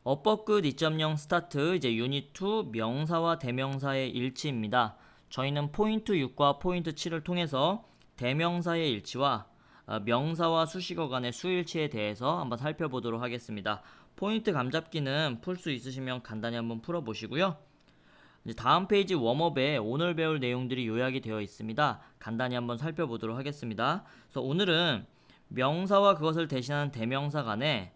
어법 끝 2.0 스타트 이제 유닛 2 명사와 대명사의 일치입니다. 저희는 포인트 6과 포인트 7을 통해서 대명사의 일치와 명사와 수식어 간의 수일치에 대해서 한번 살펴보도록 하겠습니다. 포인트 감잡기는 풀 수 있으시면 간단히 한번 풀어보시고요. 이제 다음 페이지 웜업에 오늘 배울 내용들이 요약이 되어 있습니다. 간단히 한번 살펴보도록 하겠습니다. 그래서 오늘은 명사와 그것을 대신하는 대명사 간에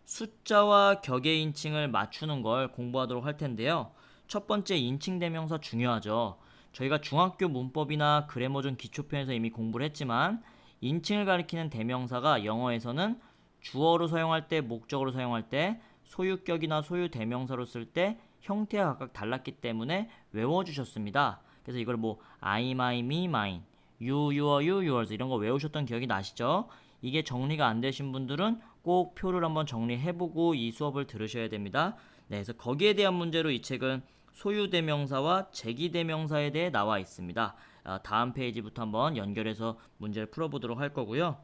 숫자와 격의 인칭을 맞추는 걸 공부하도록 할 텐데요. 첫 번째 인칭 대명사 중요하죠. 저희가 중학교 문법이나 그래머존 기초편에서 이미 공부를 했지만 인칭을 가리키는 대명사가 영어에서는 주어로 사용할 때, 목적으로 사용할 때, 소유격이나 소유 대명사로 쓸 때 형태가 각각 달랐기 때문에 외워주셨습니다. 그래서 이걸 뭐 I, my, me, mine, you, your, you, yours 이런 거 외우셨던 기억이 나시죠? 이게 정리가 안 되신 분들은 꼭 표를 한번 정리해보고 이 수업을 들으셔야 됩니다. 네, 그래서 거기에 대한 문제로 이 책은 소유대명사와 제기대명사에 대해 나와 있습니다. 다음 페이지부터 한번 연결해서 문제를 풀어보도록 할 거고요.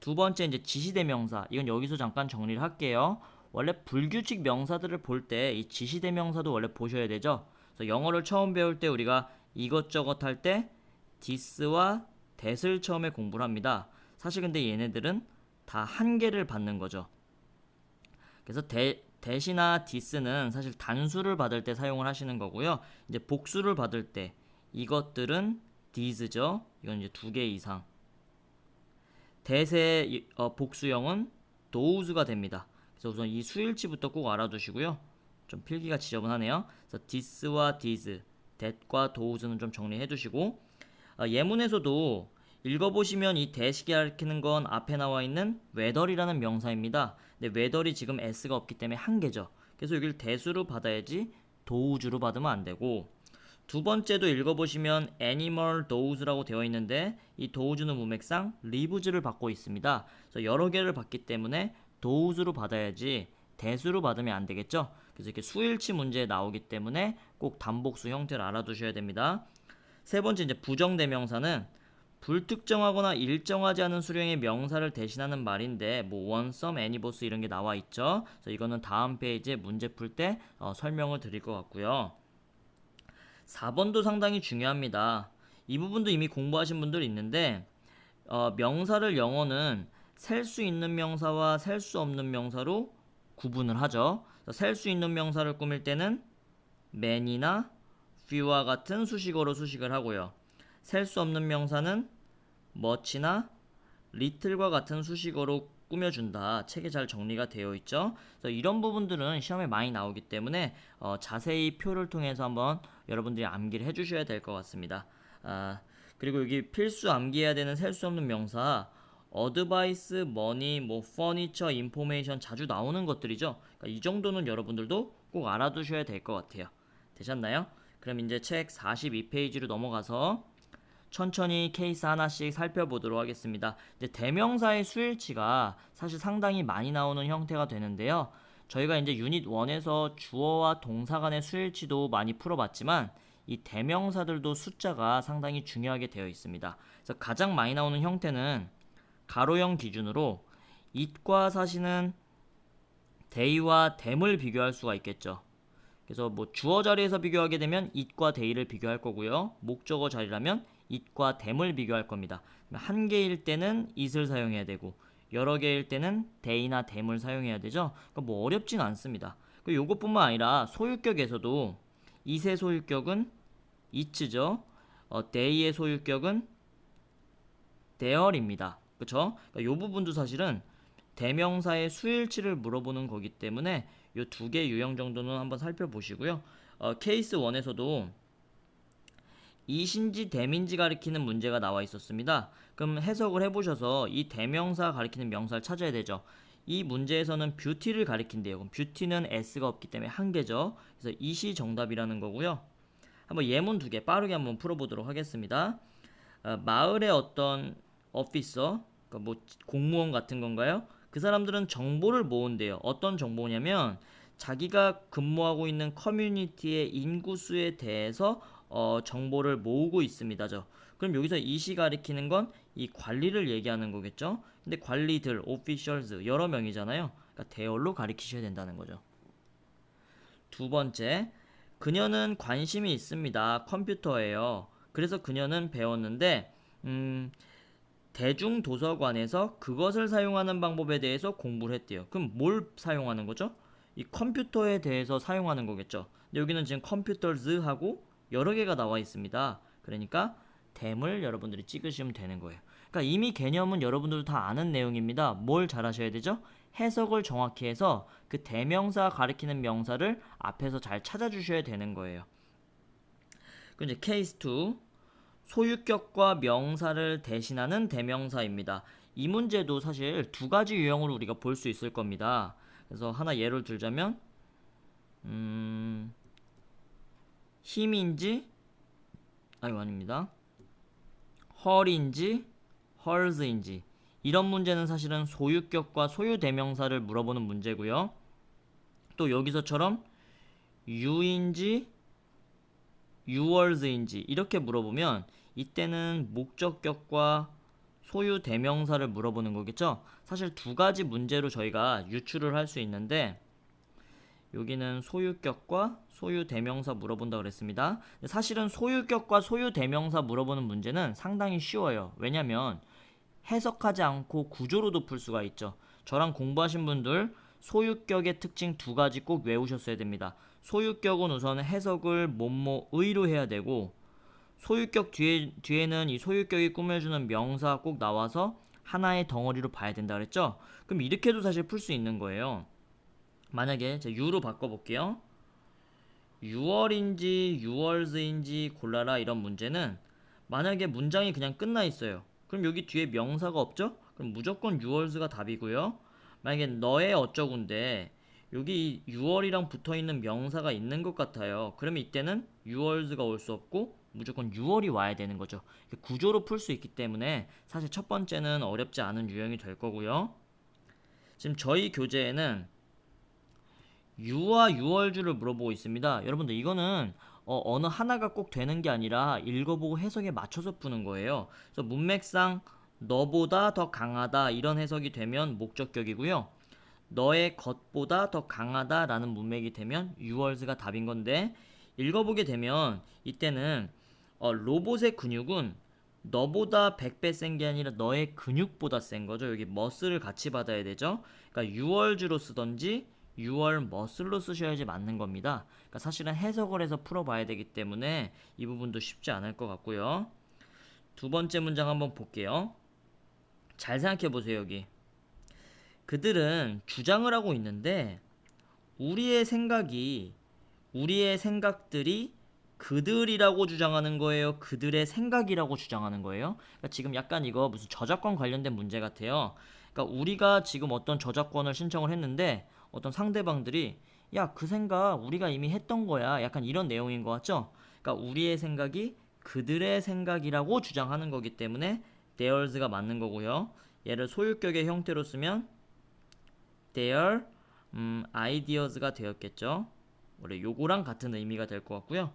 두 번째 이제 지시대명사, 이건 여기서 잠깐 정리를 할게요. 원래 불규칙 명사들을 볼 때 이 지시대명사도 원래 보셔야 되죠. 그래서 영어를 처음 배울 때 우리가 이것저것 할 때 this와 that을 처음에 공부를 합니다. 사실 근데 얘네들은 다 한 개를 받는 거죠. 그래서 that이나 this는 사실 단수를 받을 때 사용을 하시는 거고요. 이제 복수를 받을 때 이것들은 these죠. 이건 이제 두 개 이상. that의 복수형은 those가 됩니다. 그래서 우선 이 수일치부터 꼭 알아두시고요. 좀 필기가 지저분하네요. 그래서 this와 these, that과 those는 좀 정리해 두시고 예문에서도 읽어보시면 이 that이 가리키는 건 앞에 나와 있는 whether이라는 명사입니다. 근데 whether이 지금 s가 없기 때문에 한 개죠. 그래서 여기를 that으로 받아야지 those로 받으면 안 되고, 두 번째도 읽어보시면 animal does라고 되어 있는데 이 does는 문맥상 lives를 받고 있습니다. 그래서 여러 개를 받기 때문에 does로 받아야지 that으로 받으면 안 되겠죠. 그래서 이렇게 수일치 문제에 나오기 때문에 꼭 단복수 형태를 알아두셔야 됩니다. 세 번째 이제 부정대명사는 불특정하거나 일정하지 않은 수령의 명사를 대신하는 말인데 뭐 one, some, any, both 이런 게 나와 있죠. 그래서 이거는 다음 페이지에 문제 풀 때 설명을 드릴 것 같고요. 4번도 상당히 중요합니다. 이 부분도 이미 공부하신 분들 있는데 명사를 영어는 셀 수 있는 명사와 셀 수 없는 명사로 구분을 하죠. 셀 수 있는 명사를 꾸밀 때는 man이나 few와 같은 수식어로 수식을 하고요. 셀 수 없는 명사는 much나 little과 같은 수식어로 꾸며준다. 책에 잘 정리가 되어 있죠. 그래서 이런 부분들은 시험에 많이 나오기 때문에 자세히 표를 통해서 한번 여러분들이 암기를 해주셔야 될 것 같습니다. 그리고 여기 필수 암기해야 되는 셀 수 없는 명사 어드바이스, 머니, 뭐 퍼니처, 인포메이션 자주 나오는 것들이죠. 그러니까 이 정도는 여러분들도 꼭 알아두셔야 될 것 같아요. 되셨나요? 그럼 이제 책 42페이지로 넘어가서 천천히 케이스 하나씩 살펴보도록 하겠습니다. 이제 대명사의 수일치가 사실 상당히 많이 나오는 형태가 되는데요. 저희가 이제 유닛 1에서 주어와 동사 간의 수일치도 많이 풀어봤지만 이 대명사들도 숫자가 상당히 중요하게 되어 있습니다. 그래서 가장 많이 나오는 형태는 가로형 기준으로 it과 사시는 they와 them을 비교할 수가 있겠죠. 그래서 뭐 주어 자리에서 비교하게 되면 it과 they를 비교할 거고요. 목적어 자리라면 it과 them을 비교할 겁니다. 한 개일 때는 it을 사용해야 되고 여러 개일 때는 they나 them을 사용해야 되죠. 그러니까 뭐 어렵진 않습니다. 그리고 이것뿐만 아니라 소유격에서도 it의 소유격은 it죠. they의 소유격은 there입니다. 그쵸? 그러니까 이 부분도 사실은 대명사의 수일치를 물어보는 거기 때문에 이 두 개 유형 정도는 한번 살펴보시고요. 케이스 1에서도 이신지 대민지 가리키는 문제가 나와 있었습니다. 그럼 해석을 해보셔서 이 대명사 가리키는 명사를 찾아야 되죠. 이 문제에서는 뷰티를 가리킨대요. 그럼 뷰티는 s가 없기 때문에 한 개죠. 그래서 이시 정답이라는 거고요. 한번 예문 두 개 빠르게 한번 풀어보도록 하겠습니다. 마을의 어떤 오피서, 그러니까 뭐 공무원 같은 건가요? 그 사람들은 정보를 모은대요. 어떤 정보냐면 자기가 근무하고 있는 커뮤니티의 인구수에 대해서 정보를 모으고 있습니다죠. 그럼 여기서 이시 가리키는 건 이 관리를 얘기하는 거겠죠. 근데 관리들, officials 여러 명이잖아요. 그러니까 대열로 가리키셔야 된다는 거죠. 두 번째, 그녀는 관심이 있습니다. 컴퓨터예요. 그래서 그녀는 배웠는데 대중도서관에서 그것을 사용하는 방법에 대해서 공부를 했대요. 그럼 뭘 사용하는 거죠? 이 컴퓨터에 대해서 사용하는 거겠죠. 근데 여기는 지금 컴퓨터즈하고 여러 개가 나와 있습니다. 그러니까 댐을 여러분들이 찍으시면 되는 거예요. 그러니까 이미 개념은 여러분들도 다 아는 내용입니다. 뭘 잘 하셔야 되죠? 해석을 정확히 해서 그 대명사 가리키는 명사를 앞에서 잘 찾아주셔야 되는 거예요. 그럼 이제 케이스 2, 소유격과 명사를 대신하는 대명사입니다. 이 문제도 사실 두 가지 유형으로 우리가 볼 수 있을 겁니다. 그래서 하나 예를 들자면 힘인지 아닙니다. 헐인지 헐즈인지 이런 문제는 사실은 소유격과 소유 대명사를 물어보는 문제고요. 또 여기서처럼 유인지 유얼즈인지 이렇게 물어보면 이때는 목적격과 소유 대명사를 물어보는 거겠죠. 사실 두 가지 문제로 저희가 유추를 할 수 있는데 여기는 소유격과 소유 대명사 물어본다 그랬습니다. 사실은 소유격과 소유 대명사 물어보는 문제는 상당히 쉬워요. 왜냐면 해석하지 않고 구조로도 풀 수가 있죠. 저랑 공부하신 분들 소유격의 특징 두 가지 꼭 외우셨어야 됩니다. 소유격은 우선 해석을 뭐뭐의로 해야 되고 소유격 뒤에는 이 소유격이 꾸며주는 명사 꼭 나와서 하나의 덩어리로 봐야 된다 그랬죠? 그럼 이렇게도 사실 풀 수 있는 거예요. 만약에 제가 유로 바꿔볼게요. 유얼인지 유얼즈인지 골라라 이런 문제는 만약에 문장이 그냥 끝나 있어요. 그럼 여기 뒤에 명사가 없죠? 그럼 무조건 유얼즈가 답이고요. 만약에 너의 어쩌군데 여기 유얼이랑 붙어있는 명사가 있는 것 같아요. 그러면 이때는 유얼즈가 올 수 없고 무조건 유얼이 와야 되는 거죠. 구조로 풀 수 있기 때문에 사실 첫 번째는 어렵지 않은 유형이 될 거고요. 지금 저희 교재에는 유와 유얼주를 물어보고 있습니다. 여러분들 이거는 어느 하나가 꼭 되는 게 아니라 읽어보고 해석에 맞춰서 푸는 거예요. 그래서 문맥상 너보다 더 강하다 이런 해석이 되면 목적격이고요. 너의 것보다 더 강하다라는 문맥이 되면 유얼즈가 답인 건데 읽어보게 되면 이때는 로봇의 근육은 너보다 100배 센 게 아니라 너의 근육보다 센 거죠. 여기 머슬을 같이 받아야 되죠. 그러니까 유얼주로 쓰던지 유얼 머슬로 쓰셔야지 맞는 겁니다. 그러니까 사실은 해석을 해서 풀어봐야 되기 때문에 이 부분도 쉽지 않을 것 같고요. 두 번째 문장 한번 볼게요. 잘 생각해 보세요. 여기 그들은 주장을 하고 있는데 우리의 생각들이 그들이라고 주장하는 거예요? 그들의 생각이라고 주장하는 거예요? 그러니까 지금 약간 이거 무슨 저작권 관련된 문제 같아요. 그러니까 우리가 지금 어떤 저작권을 신청을 했는데 어떤 상대방들이 야, 그 생각 우리가 이미 했던 거야. 약간 이런 내용인 것 같죠? 그러니까 우리의 생각이 그들의 생각이라고 주장하는 거기 때문에 theirs가 맞는 거고요. 얘를 소유격의 형태로 쓰면 their ideas가 되었겠죠. 원래 요거랑 같은 의미가 될 것 같고요.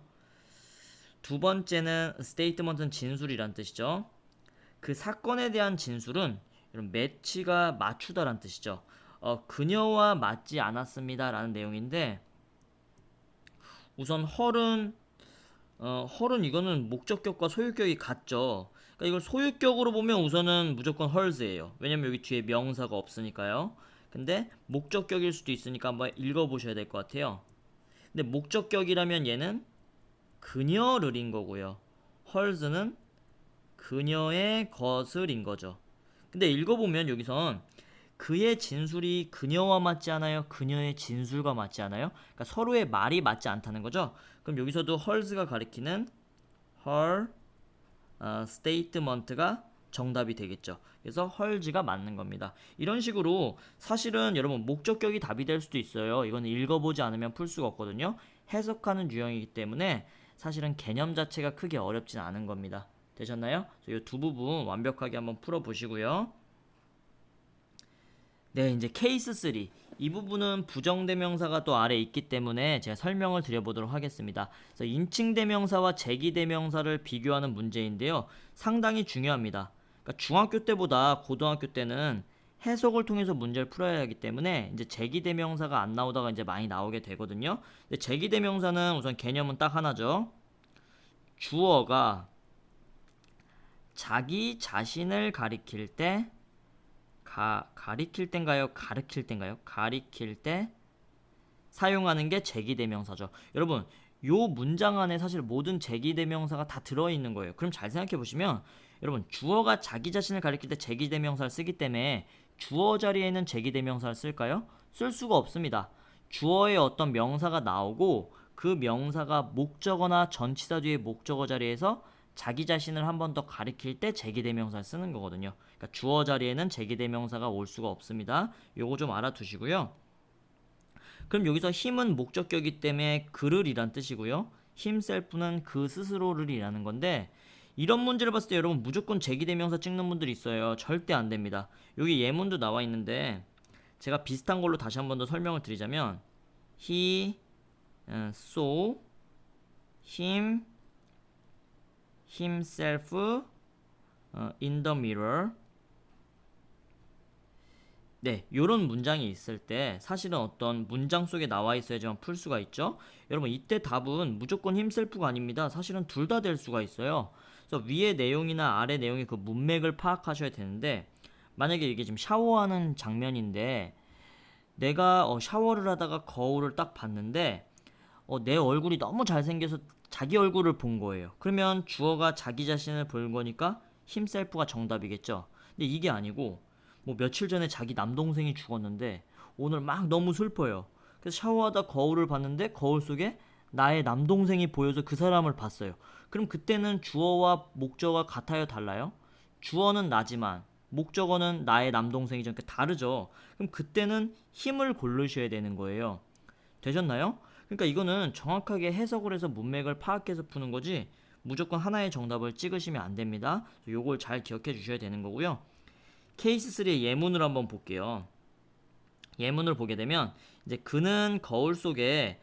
두 번째는 statement는 진술이란 뜻이죠. 그 사건에 대한 진술은 이런 매치가 맞추다란 뜻이죠. 그녀와 맞지 않았습니다 라는 내용인데 우선 헐은 이거는 목적격과 소유격이 같죠. 그러니까 이걸 소유격으로 보면 우선은 무조건 헐즈예요. 왜냐면 여기 뒤에 명사가 없으니까요. 근데 목적격일 수도 있으니까 한번 읽어보셔야 될 것 같아요. 근데 목적격이라면 얘는 그녀를인 거고요. 헐즈는 그녀의 것을인 거죠. 근데 읽어보면 여기선 그의 진술이 그녀와 맞지 않아요? 그녀의 진술과 맞지 않아요? 그러니까 서로의 말이 맞지 않다는 거죠. 그럼 여기서도 헐즈가 가리키는 her statement가 정답이 되겠죠. 그래서 헐즈가 맞는 겁니다. 이런 식으로 사실은 여러분 목적격이 답이 될 수도 있어요. 이거는 읽어보지 않으면 풀 수가 없거든요. 해석하는 유형이기 때문에 사실은 개념 자체가 크게 어렵진 않은 겁니다. 되셨나요? 이 두 부분 완벽하게 한번 풀어보시고요. 네, 이제 케이스 3. 이 부분은 부정대명사가 또 아래 있기 때문에 제가 설명을 드려보도록 하겠습니다. 그래서 인칭대명사와 제기대명사를 비교하는 문제인데요. 상당히 중요합니다. 그러니까 중학교 때보다 고등학교 때는 해석을 통해서 문제를 풀어야 하기 때문에 이제 제기대명사가 안 나오다가 이제 많이 나오게 되거든요. 근데 제기대명사는 우선 개념은 딱 하나죠. 주어가 자기 자신을 가리킬 때 가리킬 땐가요? 가르칠 땐가요? 가리킬 때 사용하는 게 제기대명사죠. 여러분, 요 문장 안에 사실 모든 제기대명사가 다 들어있는 거예요. 그럼 잘 생각해 보시면 여러분, 주어가 자기 자신을 가리킬 때 제기대명사를 쓰기 때문에 주어 자리에는 제기대명사를 쓸까요? 쓸 수가 없습니다. 주어의 어떤 명사가 나오고 그 명사가 목적어나 전치사 뒤에 목적어 자리에서 자기 자신을 한 번 더 가리킬 때 제기대명사를 쓰는 거거든요. 그러니까 주어 자리에는 제기대명사가 올 수가 없습니다. 요거 좀 알아두시고요. 그럼 여기서 힘은 목적격이기 때문에 그를 이란 뜻이고요. himself는 그 스스로를 이라는 건데, 이런 문제를 봤을 때 여러분 무조건 제기대명사 찍는 분들이 있어요. 절대 안 됩니다. 여기 예문도 나와 있는데 제가 비슷한 걸로 다시 한 번 더 설명을 드리자면 he saw himself in the mirror. 네, 요런 문장이 있을 때 사실은 어떤 문장 속에 나와 있어야지만 풀 수가 있죠. 여러분, 이때 답은 무조건 힘셀프가 아닙니다. 사실은 둘 다 될 수가 있어요. 그래서 위의 내용이나 아래 내용의 그 문맥을 파악하셔야 되는데, 만약에 이게 지금 샤워하는 장면인데 내가 샤워를 하다가 거울을 딱 봤는데 내 얼굴이 너무 잘생겨서 자기 얼굴을 본 거예요. 그러면 주어가 자기 자신을 본 거니까 힘셀프가 정답이겠죠. 근데 이게 아니고 뭐 며칠 전에 자기 남동생이 죽었는데 오늘 막 너무 슬퍼요. 그래서 샤워하다 거울을 봤는데 거울 속에 나의 남동생이 보여서 그 사람을 봤어요. 그럼 그때는 주어와 목적어가 같아요, 달라요? 주어는 나지만 목적어는 나의 남동생이죠. 그러니까 다르죠. 그럼 그때는 힘을 고르셔야 되는 거예요. 되셨나요? 그러니까 이거는 정확하게 해석을 해서 문맥을 파악해서 푸는 거지 무조건 하나의 정답을 찍으시면 안 됩니다. 요걸 잘 기억해 주셔야 되는 거고요. 케이스 3의 예문을 한번 볼게요. 예문을 보게 되면 이제 그는 거울 속에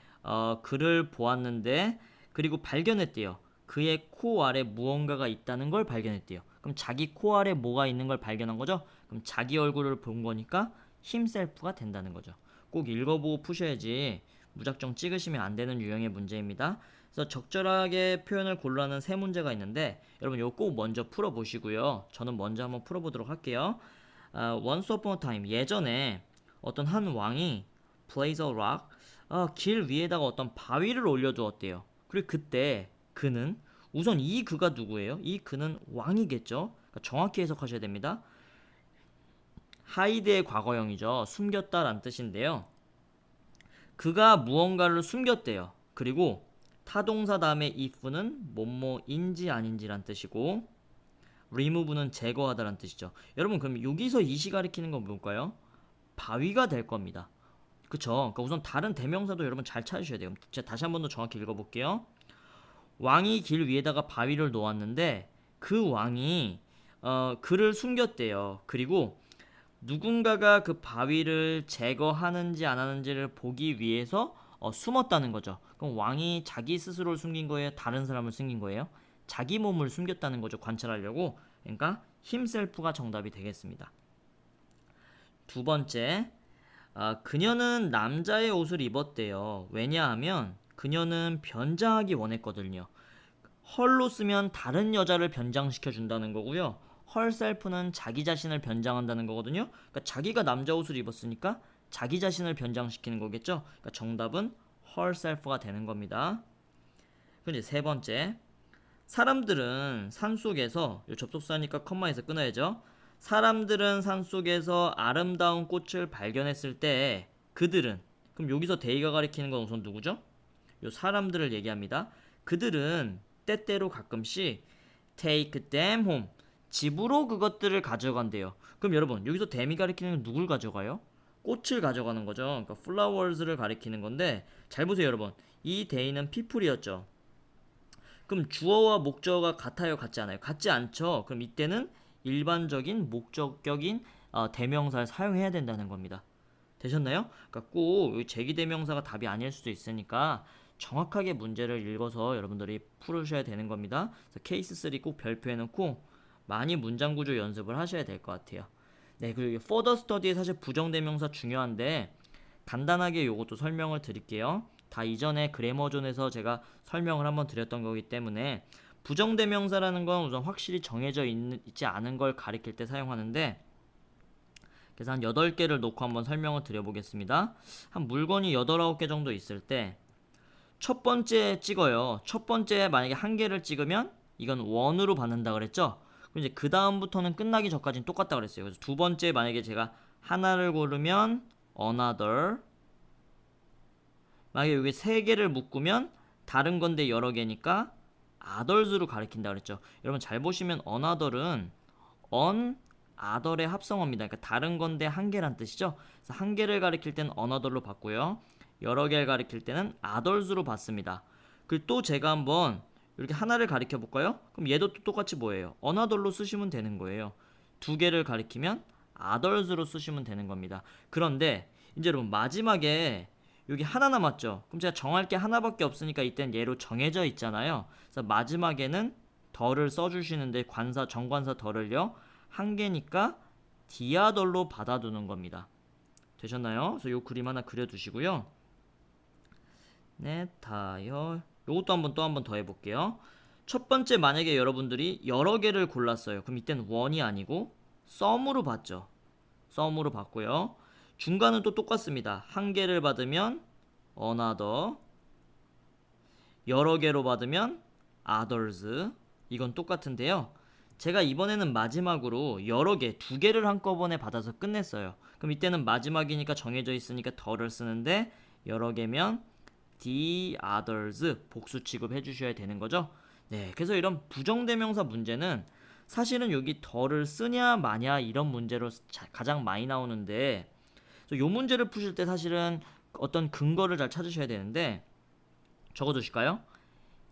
그를 보았는데 그리고 발견했대요. 그의 코 아래 무언가가 있다는 걸 발견했대요. 그럼 자기 코 아래 뭐가 있는 걸 발견한 거죠? 그럼 자기 얼굴을 본 거니까 힘셀프가 된다는 거죠. 꼭 읽어보고 푸셔야지 무작정 찍으시면 안 되는 유형의 문제입니다. 그래서 적절하게 표현을 고르라는 세 문제가 있는데 여러분 이거 꼭 먼저 풀어보시고요. 저는 먼저 한번 풀어보도록 할게요. Once upon a time, 예전에 어떤 한 왕이 place a rock, 길 위에다가 어떤 바위를 올려두었대요. 그리고 그때 그는, 우선 이 그가 누구예요? 이 그는 왕이겠죠. 그러니까 정확히 해석하셔야 됩니다. 하이드의 과거형이죠. 숨겼다란 뜻인데요. 그가 무언가를 숨겼대요. 그리고 타동사 다음에 if는 뭐뭐인지 아닌지란 뜻이고 remove는 제거하다란 뜻이죠. 여러분, 그럼 여기서 이시 가리키는 건 뭘까요? 바위가 될 겁니다. 그쵸? 그러니까 우선 다른 대명사도 여러분 잘 찾으셔야 돼요. 제가 다시 한 번 더 정확히 읽어볼게요. 왕이 길 위에다가 바위를 놓았는데 그 왕이 그를 숨겼대요. 그리고 누군가가 그 바위를 제거하는지 안 하는지를 보기 위해서 숨었다는 거죠. 그럼 왕이 자기 스스로를 숨긴 거예요? 다른 사람을 숨긴 거예요? 자기 몸을 숨겼다는 거죠. 관찰하려고. 그러니까 힘셀프가 정답이 되겠습니다. 두 번째, 그녀는 남자의 옷을 입었대요. 왜냐하면 그녀는 변장하기 원했거든요. 헐로 쓰면 다른 여자를 변장시켜 준다는 거고요. 헐셀프는 자기 자신을 변장한다는 거거든요. 그러니까 자기가 남자 옷을 입었으니까 자기 자신을 변장시키는 거겠죠. 그러니까 정답은 헐셀프가 되는 겁니다. 그리고 이제 세 번째, 사람들은 산속에서, 접속사니까 컴마에서 끊어야죠. 사람들은 산속에서 아름다운 꽃을 발견했을 때 그들은, 그럼 여기서 데이가 가리키는 건 우선 누구죠? 요 사람들을 얘기합니다. 그들은 때때로 가끔씩 take them home, 집으로 그것들을 가져간대요. 그럼 여러분 여기서 them이 가리키는 건 누굴 가져가요? 꽃을 가져가는 거죠. 그러니까 flowers를 가리키는 건데 잘 보세요 여러분. 이 they는 people이었죠. 그럼 주어와 목적어가 같아요? 같지 않아요? 같지 않죠. 그럼 이때는 일반적인 목적격인 대명사를 사용해야 된다는 겁니다. 되셨나요? 그러니까 꼭 제기대명사가 답이 아닐 수도 있으니까 정확하게 문제를 읽어서 여러분들이 풀으셔야 되는 겁니다. 그래서 케이스 3 꼭 별표해 놓고 많이 문장 구조 연습을 하셔야 될 것 같아요. 네, 그리고 further study에 사실 부정대명사 중요한데 간단하게 요것도 설명을 드릴게요. 다 이전에 그래머존에서 제가 설명을 한번 드렸던 거기 때문에 부정대명사라는 건 우선 확실히 정해져 있지 않은 걸 가리킬 때 사용하는데 그래서 한 8개를 놓고 한번 설명을 드려보겠습니다. 한 물건이 8, 9개 정도 있을 때 첫 번째 찍어요. 첫 번째 만약에 한 개를 찍으면 이건 원으로 받는다 그랬죠? 그럼 이제 그 다음부터는 끝나기 전까지는 똑같다 그랬어요. 그래서 두 번째 만약에 제가 하나를 고르면 another, 만약에 여기 세 개를 묶으면 다른 건데 여러 개니까 others로 가리킨다 그랬죠. 여러분 잘 보시면 another은 on, other의 합성어입니다. 그러니까 다른 건데 한 개란 뜻이죠. 그래서 한 개를 가리킬 때는 another로 봤고요. 여러 개를 가리킬 때는 others로 봤습니다. 그리고 또 제가 한번 이렇게 하나를 가리켜 볼까요? 그럼 얘도 또 똑같이 뭐예요? another로 쓰시면 되는 거예요. 두 개를 가리키면 others로 쓰시면 되는 겁니다. 그런데 이제 여러분 마지막에 여기 하나 남았죠? 그럼 제가 정할 게 하나밖에 없으니까 이땐 얘로 정해져 있잖아요. 그래서 마지막에는 덜을 써주시는데 정관사 덜을요. 한 개니까 디아덜로 받아두는 겁니다. 되셨나요? 그래서 요 그림 하나 그려두시고요. 네, 다요. 요것도 또 한번 더 해볼게요. 첫 번째 만약에 여러분들이 여러 개를 골랐어요. 그럼 이때는 원이 아니고 썸으로 받죠. 썸으로 받고요. 중간은 또 똑같습니다. 한 개를 받으면 another, 여러 개로 받으면 others. 이건 똑같은데요. 제가 이번에는 마지막으로 여러 개, 두 개를 한꺼번에 받아서 끝냈어요. 그럼 이때는 마지막이니까 정해져 있으니까 덜을 쓰는데 여러 개면 the others 복수 취급해 주셔야 되는 거죠. 네, 그래서 이런 부정대명사 문제는 사실은 여기 덜을 쓰냐 마냐 이런 문제로 가장 많이 나오는데 이 문제를 푸실 때 사실은 어떤 근거를 잘 찾으셔야 되는데 적어두실까요?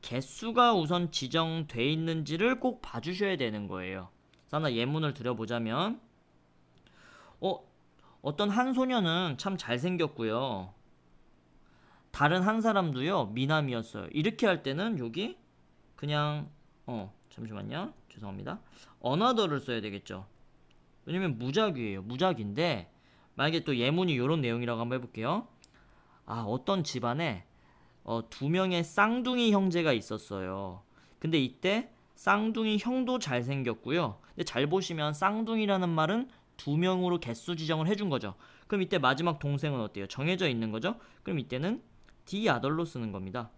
개수가 우선 지정돼 있는지를 꼭 봐주셔야 되는 거예요. 그래서 하나 예문을 드려보자면 어떤 한 소녀는 참 잘생겼고요. 다른 한 사람도요 미남이었어요. 이렇게 할 때는 여기 그냥 잠시만요. 죄송합니다. another를 써야 되겠죠. 왜냐면 무작위예요. 무작위인데 만약에 또 예문이 이런 내용이라고 한번 해볼게요. 어떤 집안에 두 명의 쌍둥이 형제가 있었어요. 근데 이때 쌍둥이 형도 잘생겼고요. 근데 잘 보시면 쌍둥이라는 말은 두 명으로 개수 지정을 해준 거죠. 그럼 이때 마지막 동생은 어때요? 정해져 있는 거죠? 그럼 이때는 the other로 쓰는 겁니다.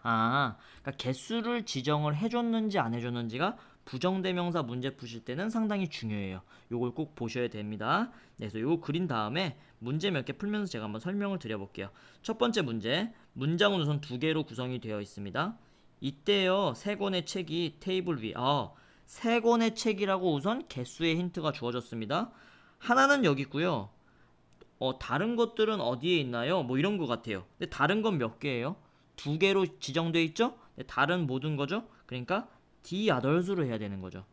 그러니까 개수를 지정을 해줬는지 안 해줬는지가 부정대명사 문제 푸실 때는 상당히 중요해요. 요걸 꼭 보셔야 됩니다. 네, 그래서 요거 그린 다음에 문제 몇 개 풀면서 제가 한번 설명을 드려볼게요. 첫 번째 문제, 문장은 우선 두 개로 구성이 되어 있습니다. 이때요, 세 권의 책이 테이블 위, 세 권의 책이라고 우선 개수의 힌트가 주어졌습니다. 하나는 여기 있고요. 다른 것들은 어디에 있나요? 뭐 이런 것 같아요. 근데 다른 건 몇 개예요? 두 개로 지정되어 있죠? 다른 모든 거죠? 그러니까 the others로 해야 되는 거죠.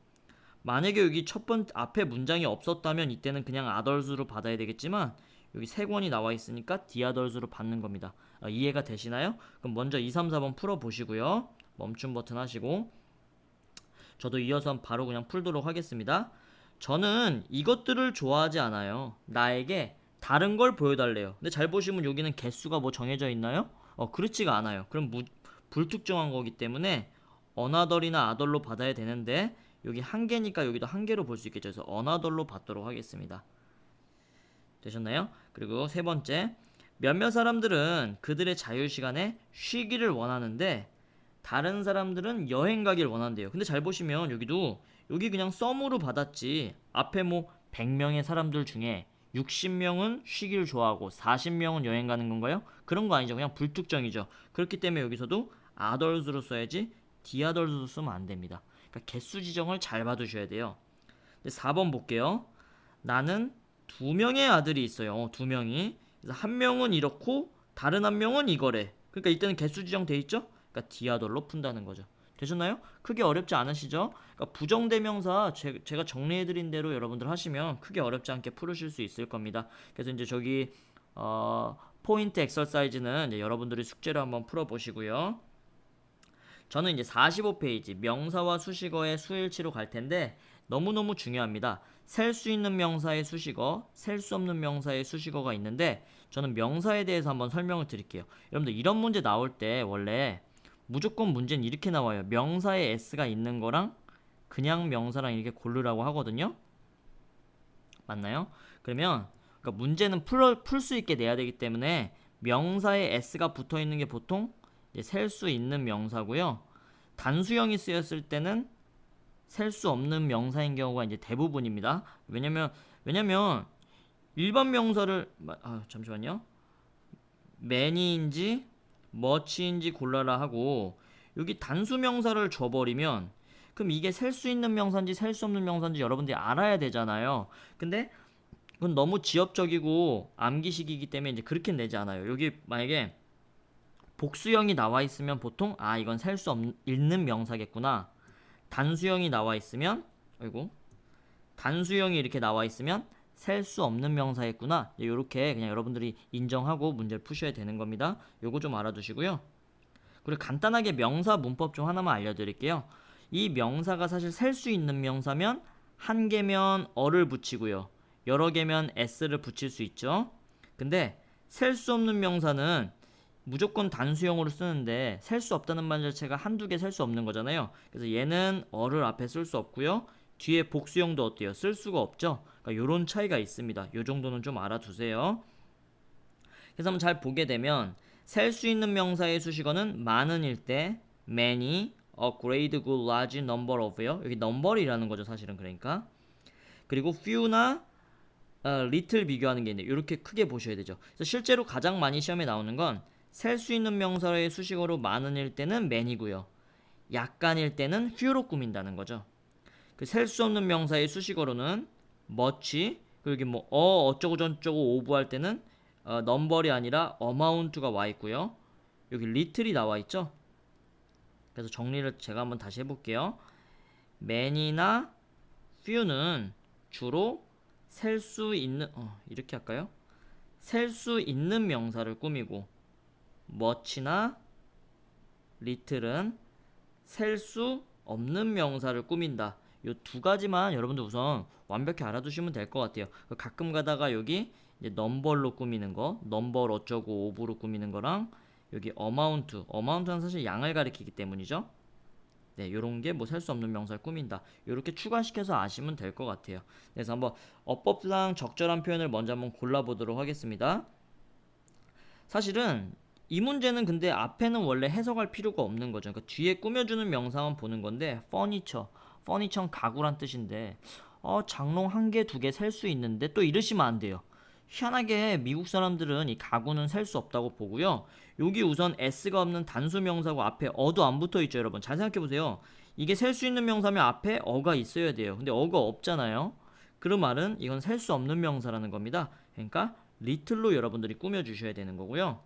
만약에 여기 첫 번째 앞에 문장이 없었다면 이때는 그냥 others로 받아야 되겠지만 여기 세 권이 나와 있으니까 the others로 받는 겁니다. 이해가 되시나요? 그럼 먼저 2, 3, 4번 풀어 보시고요. 멈춤 버튼 하시고 저도 이어서 바로 그냥 풀도록 하겠습니다. 저는 이것들을 좋아하지 않아요. 나에게 다른 걸 보여달래요. 근데 잘 보시면 여기는 개수가 뭐 정해져 있나요? 그렇지가 않아요. 그럼 불특정한 거기 때문에 another이나 other로 받아야 되는데 여기 한 개니까 여기도 한 개로 볼 수 있겠죠. 그래서 another로 받도록 하겠습니다. 되셨나요? 그리고 세 번째, 몇몇 사람들은 그들의 자유시간에 쉬기를 원하는데 다른 사람들은 여행 가길 원한대요. 근데 잘 보시면 여기 그냥 썸으로 받았지 앞에 뭐 100명의 사람들 중에 60명은 쉬기를 좋아하고 40명은 여행 가는 건가요? 그런 거 아니죠. 그냥 불특정이죠. 그렇기 때문에 여기서도 others로 써야지 the others로 쓰면 안 됩니다. 그러니까 개수 지정을 잘 봐두셔야 돼요. 4번 볼게요. 나는 두 명의 아들이 있어요. 두 명이. 그래서 한 명은 이렇고 다른 한 명은 이거래. 그러니까 이때는 개수 지정돼 있죠? 그러니까 the other로 푼다는 거죠. 되셨나요? 크게 어렵지 않으시죠? 그러니까 부정대명사 제가 정리해드린 대로 여러분들 하시면 크게 어렵지 않게 풀으실 수 있을 겁니다. 그래서 이제 저기 포인트 엑서사이즈는 이제 여러분들이 숙제로 한번 풀어보시고요. 저는 이제 45페이지 명사와 수식어의 수일치로 갈 텐데 너무너무 중요합니다. 셀 수 있는 명사의 수식어, 셀 수 없는 명사의 수식어가 있는데 저는 명사에 대해서 한번 설명을 드릴게요. 여러분들 이런 문제 나올 때 원래 무조건 문제는 이렇게 나와요. 명사에 s가 있는 거랑 그냥 명사랑 이렇게 고르라고 하거든요. 맞나요? 그러면 그러니까 문제는 풀 수 있게 내야 되기 때문에 명사에 s가 붙어 있는 게 보통 셀 수 있는 명사고요. 단수형이 쓰였을 때는 셀 수 없는 명사인 경우가 이제 대부분입니다. 왜냐면 일반 명사를 잠시만요. many인지 much인지 골라라 하고 여기 단수 명사를 줘버리면 그럼 이게 셀 수 있는 명사인지 셀 수 없는 명사인지 여러분들이 알아야 되잖아요. 근데 그건 너무 지엽적이고 암기식이기 때문에 이제 그렇게 내지 않아요. 여기 만약에 복수형이 나와 있으면 보통 이건 셀 수 있는 명사겠구나. 단수형이 나와 있으면 단수형이 이렇게 나와 있으면 셀 수 없는 명사겠구나. 이렇게 그냥 여러분들이 인정하고 문제를 푸셔야 되는 겁니다. 요거 좀 알아두시고요. 그리고 간단하게 명사 문법 좀 하나만 알려드릴게요. 이 명사가 사실 셀 수 있는 명사면 한 개면 어를 붙이고요. 여러 개면 s를 붙일 수 있죠. 근데 셀 수 없는 명사는 무조건 단수형으로 쓰는데 셀 수 없다는 말 자체가 한두 개 셀 수 없는 거잖아요. 그래서 얘는 어를 앞에 쓸 수 없고요. 뒤에 복수형도 어때요? 쓸 수가 없죠. 그러니까 요런 차이가 있습니다. 요 정도는 좀 알아두세요. 그래서 한번 잘 보게 되면 셀 수 있는 명사의 수식어는 많은일 때 many, a great, good, large number of요. 여기 number이라는 거죠, 사실은. 그러니까 그리고 few나 little 비교하는 게 있는데 이렇게 크게 보셔야 되죠. 그래서 실제로 가장 많이 시험에 나오는 건 셀 수 있는 명사의 수식어로 많은일 때는 many고요. 약간일 때는 few로 꾸민다는 거죠. 그 셀 수 없는 명사의 수식어로는 much, 그리고 여기 뭐 어쩌고 저쩌고 오브 할 때는 number이 아니라 amount가 와 있고요. 여기 little이 나와 있죠. 그래서 정리를 제가 한번 다시 해볼게요. many나 few는 주로 셀 수 있는 이렇게 할까요? 셀 수 있는 명사를 꾸미고 much나 little은 셀 수 없는 명사를 꾸민다. 요 두 가지만 여러분들 우선 완벽히 알아두시면 될 것 같아요. 가끔 가다가 여기 이제 넘버로 꾸미는 거, 넘버 어쩌고 오브로 꾸미는 거랑 여기 어마운트는 사실 양을 가리키기 때문이죠. 네, 요런 게 뭐 셀 수 없는 명사를 꾸민다. 요렇게 추가시켜서 아시면 될 것 같아요. 그래서 한번 어법상 적절한 표현을 먼저 한번 골라보도록 하겠습니다. 사실은 이 문제는 근데 앞에는 원래 해석할 필요가 없는 거죠. 그러니까 뒤에 꾸며주는 명사만 보는 건데 furniture는 가구란 뜻인데 장롱 한 개, 두 개 셀 수 있는데 또 이러시면 안 돼요. 희한하게 미국 사람들은 이 가구는 셀 수 없다고 보고요. 여기 우선 s가 없는 단수 명사고 앞에 어도 안 붙어 있죠, 여러분. 잘 생각해 보세요. 이게 셀 수 있는 명사면 앞에 어가 있어야 돼요. 근데 어가 없잖아요. 그 말은 이건 셀 수 없는 명사라는 겁니다. 그러니까 little로 여러분들이 꾸며 주셔야 되는 거고요.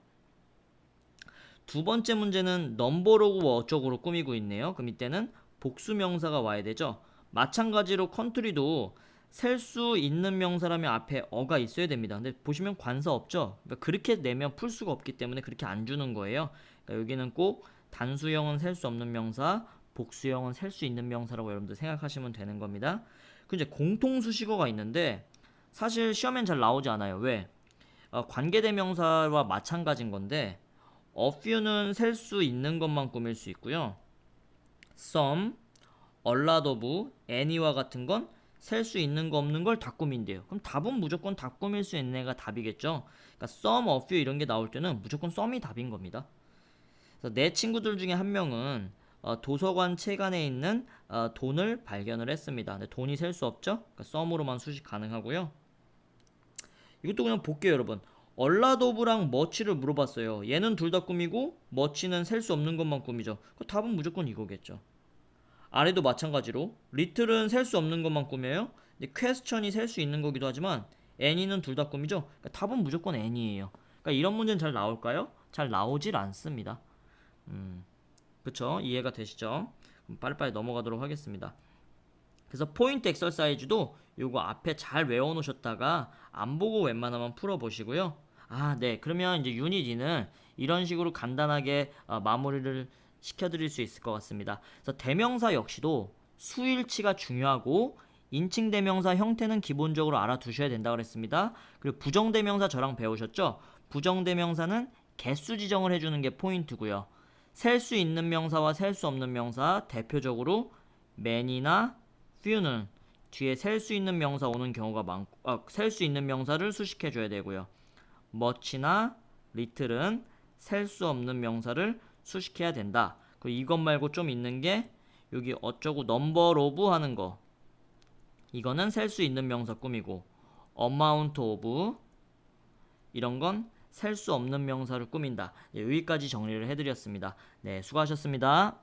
두 번째 문제는 넘버로고 어쩌고로 꾸미고 있네요. 그럼 이때는 복수 명사가 와야 되죠. 마찬가지로 컨트리도 셀 수 있는 명사라면 앞에 어가 있어야 됩니다. 근데 보시면 관사 없죠. 그러니까 그렇게 내면 풀 수가 없기 때문에 그렇게 안 주는 거예요. 그러니까 여기는 꼭 단수형은 셀 수 없는 명사, 복수형은 셀 수 있는 명사라고 여러분들 생각하시면 되는 겁니다. 그 이제 공통수식어가 있는데 사실 시험엔 잘 나오지 않아요. 왜? 관계대명사와 마찬가지인 건데 a few는 셀 수 있는 것만 꾸밀 수 있고요. some, a lot of, any와 같은 건 셀 수 있는 거 없는 걸 다 꾸민대요. 그럼 답은 무조건 다 꾸밀 수 있는 애가 답이겠죠. 그러니까 some, a few 이런 게 나올 때는 무조건 some이 답인 겁니다. 그래서 내 친구들 중에 한 명은 도서관 책안에 있는 돈을 발견을 했습니다. 근데 돈이 셀 수 없죠. 그러니까 some으로만 수식 가능하고요. 이것도 그냥 볼게요, 여러분. 얼라도브랑 머치를 물어봤어요. 얘는 둘 다 꾸미고 머치는 셀 수 없는 것만 꾸미죠. 그 답은 무조건 이거겠죠. 아래도 마찬가지로 리틀은 셀 수 없는 것만 꾸며요. 근데 퀘스천이 셀 수 있는 거기도 하지만 애니는 둘 다 꾸미죠. 그러니까 답은 무조건 애니예요. 그러니까 이런 문제는 잘 나올까요? 잘 나오질 않습니다. 그쵸? 이해가 되시죠? 그럼 빨리빨리 넘어가도록 하겠습니다. 그래서 포인트 엑서사이즈도 요거 앞에 잘 외워놓으셨다가 안 보고 웬만하면 풀어보시고요. 네. 그러면 이제 유닛 2는 이런 식으로 간단하게 마무리를 시켜드릴 수 있을 것 같습니다. 그래서 대명사 역시도 수일치가 중요하고 인칭대명사 형태는 기본적으로 알아두셔야 된다고 그랬습니다. 그리고 부정대명사 저랑 배우셨죠? 부정대명사는 개수 지정을 해주는 게 포인트고요. 셀 수 있는 명사와 셀 수 없는 명사, 대표적으로 man이나 few는 뒤에 셀 수 있는 명사 오는 경우가 많고, 셀 수 있는 명사를 수식해줘야 되고요. much나 little은 셀 수 없는 명사를 수식해야 된다. 그리고 이것 말고 좀 있는 게 여기 어쩌고 number of 하는 거, 이거는 셀 수 있는 명사 꾸미고, amount of 이런 건 셀 수 없는 명사를 꾸민다. 네, 여기까지 정리를 해드렸습니다. 네, 수고하셨습니다.